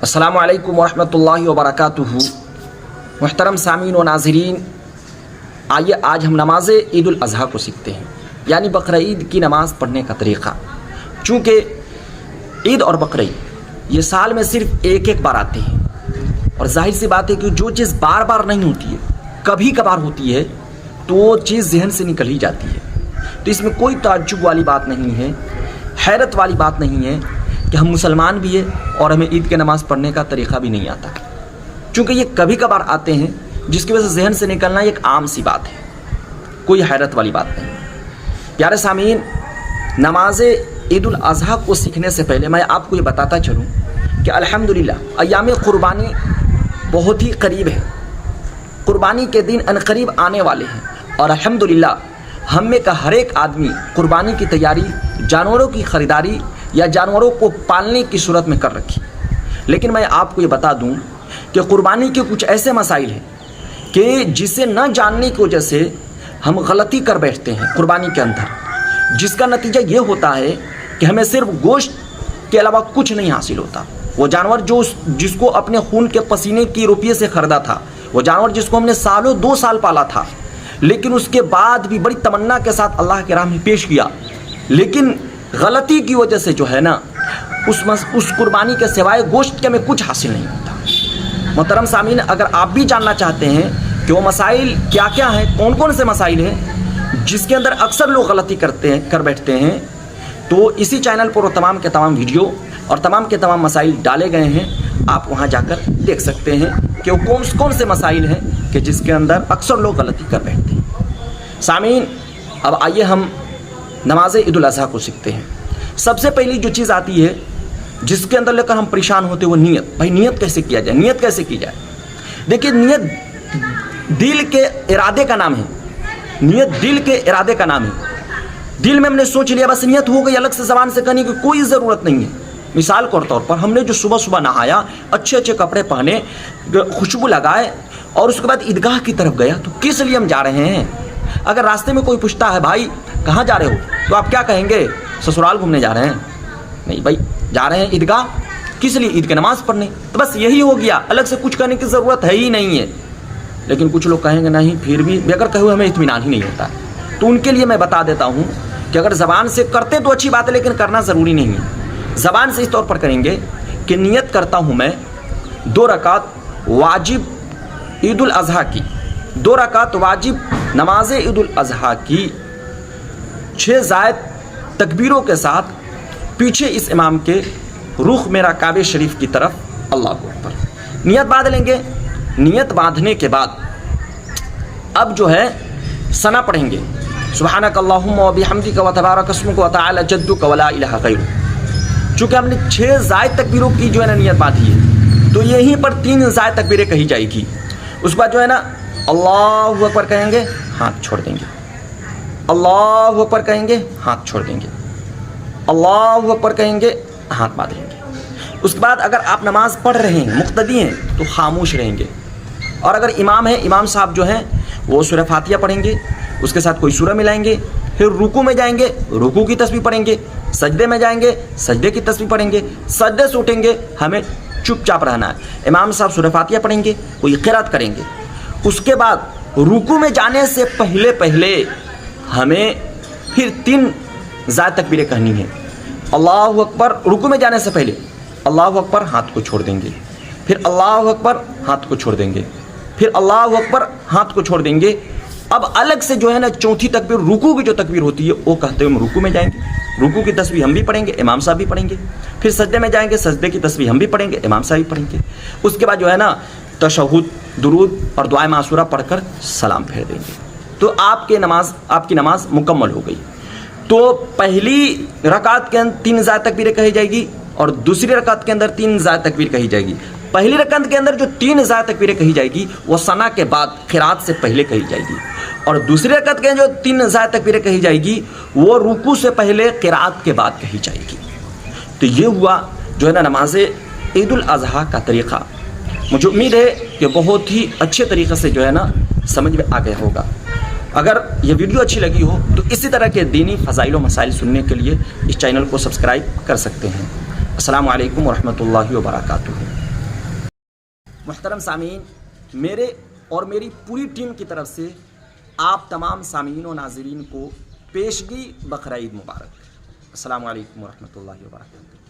अस्सलामु अलैकुम वरहमतुल्लाहि वबरकातुहू। मुहतरम सामीन व नाज़रीन, आइए आज हम नमाज ईद उल अज़हा को सीखते हैं, यानी बकरा ईद की नमाज़ पढ़ने का तरीक़ा। चूँकि ईद और बकरा ईद ये साल में सिर्फ एक एक बार आते हैं और जाहिर सी बात है कि जो चीज़ बार बार नहीं होती है, कभी कभार होती है, तो वो चीज़ जहन से निकल ही जाती है। तो इसमें कोई ताज्जुब वाली बात नहीं है, हैरत वाली बात नहीं है कि हम मुसलमान भी हैं और हमें ईद के नमाज़ पढ़ने का तरीक़ा भी नहीं आता। चूँकि ये कभी कभार आते हैं, जिसकी वजह से जहन से निकलना एक आम सी बात है, कोई हैरत वाली बात नहीं। प्यारे सामीन, नमाज ईद उल अज़हा को सीखने से पहले मैं आपको ये बताता चलूँ कि अल्हम्दुलिल्लाह अय्याम कुर्बानी बहुत ही करीब है। कुर्बानी के दिन अनकरीब आने वाले हैं और अल्हम्दुलिल्लाह हम में का हर एक आदमी कुर्बानी की तैयारी, जानवरों की ख़रीदारी या जानवरों को पालने की सूरत में कर रखी। लेकिन मैं आपको ये बता दूं कि कुर्बानी के कुछ ऐसे मसाइल हैं कि जिसे न जानने की वजह से हम गलती कर बैठते हैं कुर्बानी के अंदर, जिसका नतीजा ये होता है कि हमें सिर्फ गोश्त के अलावा कुछ नहीं हासिल होता। वो जानवर जिसको अपने खून के पसीने की रुपये से ख़रीदा था, वो जानवर जिसको हमने सालों 2 साल पाला था, लेकिन उसके बाद भी बड़ी तमन्ना के साथ अल्लाह के राह में पेश किया, लेकिन गलती की वजह से जो है ना उस कुर्बानी के सिवाय गोश्त के में कुछ हासिल नहीं होता। मोहतरम सामीन, अगर आप भी जानना चाहते हैं कि वो मसाइल क्या क्या हैं, कौन कौन से मसाइल हैं जिसके अंदर अक्सर लोग गलती कर बैठते हैं, तो इसी चैनल पर वो तमाम के तमाम वीडियो और तमाम के तमाम मसाइल डाले गए हैं। आप वहाँ जाकर देख सकते हैं कि वो कौन से मसाइल हैं कि जिसके अंदर अक्सर लोग गलती कर बैठते हैं। सामीन, अब आइए हम नमाज ईद उल अज़हा को सीखते हैं। सबसे पहली जो चीज़ आती है जिसके अंदर लेकर हम परेशान होते हैं वो नियत। भाई नियत कैसे किया जाए, नियत कैसे की जाए? देखिए, नियत दिल के इरादे का नाम है। नियत दिल के इरादे का नाम है। दिल में हमने सोच लिया, बस नियत हो गई, अलग से ज़बान से करने की कोई ज़रूरत नहीं है। मिसाल के तौर पर हमने जो सुबह सुबह नहाया, अच्छे अच्छे कपड़े पहने, खुशबू लगाए और उसके बाद ईदगाह की तरफ गया, तो किस लिए हम जा रहे हैं? अगर रास्ते में कोई पूछता है भाई कहाँ जा रहे हो, तो आप क्या कहेंगे? ससुराल घूमने जा रहे हैं? नहीं भाई, जा रहे हैं ईदगाह। किस लिए? ईद की नमाज़ पढ़ने। तो बस यही हो गया, अलग से कुछ करने की ज़रूरत है ही नहीं है। लेकिन कुछ लोग कहेंगे नहीं, फिर भी अगर कहे हमें इत्मीनान ही नहीं होता, तो उनके लिए मैं बता देता हूँ कि अगर ज़बान से करते तो अच्छी बात है, लेकिन करना ज़रूरी नहीं है। ज़बान से इस तौर पर करेंगे कि नियत करता हूँ मैं 2 रकात वाजिब ईद उल अज़हा की, 2 रकात वाजिब नमाज ईद उल अज़हा की 6 ज़ायद तकबीरों के साथ, पीछे इस इमाम के रुख मेरा काबे शरीफ की तरफ, अल्लाह अकबर। नियत बांध लेंगे। नियत बांधने के बाद अब जो है सना पढ़ेंगे, सुब्हानक अल्लाहुम्मा व बिहम्दिका व तबारक अस्मुका व तआला जद्दुका व ला इलाहा गैरुक। चूँकि हमने 6 ज़ायद तकबीरों की जो है ना नियत बांधी है, तो यहीं पर 3 ज़ायद तकबीरें कही जाएगी। उसके बाद जो है ना अल्लाहु अकबर कहेंगे, हाथ छोड़ देंगे। अल्लाहु अकबर कहेंगे, हाथ छोड़ देंगे। अल्लाहु अकबर कहेंगे, हाथ बांध लेंगे। उसके बाद अगर आप नमाज़ पढ़ रहे हैं, मुक्तदी हैं, तो खामोश रहेंगे। और अगर इमाम है, इमाम साहब जो हैं वो सूरह फातिहा पढ़ेंगे, उसके साथ कोई सूरह मिलाएंगे, फिर रुकू में जाएंगे, रुकू की तस्बीह पढ़ेंगे, सजदे में जाएंगे, सजदे की तस्बीह पढ़ेंगे, सजदे से उठेंगे, हमें चुपचाप रहना है। इमाम साहब सूरह फातिहा पढ़ेंगे, कोई क़िरात करेंगे। उसके बाद रुकू में जाने से पहले हमें फिर 3 ज़ायद तकबीरें कहनी है। अल्लाहु अकबर, रुकू में जाने से पहले अल्लाहु अकबर, हाथ को छोड़ देंगे, फिर अल्लाहु अकबर, हाथ को छोड़ देंगे, फिर अल्लाहु अकबर, हाथ को छोड़ देंगे। अब अलग से जो है ना 4थी तकबीर, रुकू की जो तकबीर होती है, वो कहते हुए हम रुकू में जाएंगे, रुकू की तस्बीह हम भी पढ़ेंगे, इमाम साहब भी पढ़ेंगे। फिर सजदे में जाएंगे, सजदे की तस्बीह हम भी पढ़ेंगे, इमाम साहब भी पढ़ेंगे। उसके बाद जो है ना तशहुद, दुरूद और दुआए मासूरा पढ़कर सलाम फेर देंगे। तो आपकी नमाज मुकम्मल हो गई। तो पहली रकात के अंदर 3 ज़ायद तकबीरें कही जाएगी और दूसरी रकात के अंदर 3 ज़ायद तकबीर कही जाएगी। पहली रकात के अंदर जो 3 ज़ायद तकबीरें कही जाएगी वो सना के बाद, क़िरात से पहले कही जाएगी। और दूसरी रकात के जो 3 ज़ायद तकबीरें कही जाएगी वो रुकू से पहले, क़िरात के बाद कही जाएगी। तो ये हुआ जो है ना नमाज ईद उल अज़हा का तरीक़ा। मुझे उम्मीद है कि बहुत ही अच्छे तरीक़े से जो है ना समझ में आ गया होगा। अगर ये वीडियो अच्छी लगी हो तो इसी तरह के दीनी फ़ज़ाइल व मसाइल सुनने के लिए इस चैनल को सब्सक्राइब कर सकते हैं। अस्सलामु अलैकुम व रहमतुल्लाहि व बरकातुहू। محترم سامعین، میرے اور میری پوری ٹیم کی طرف سے آپ تمام سامعین و ناظرین کو پیشگی بقرعید مبارک۔ السلام علیکم ورحمۃ اللہ وبرکاتہ۔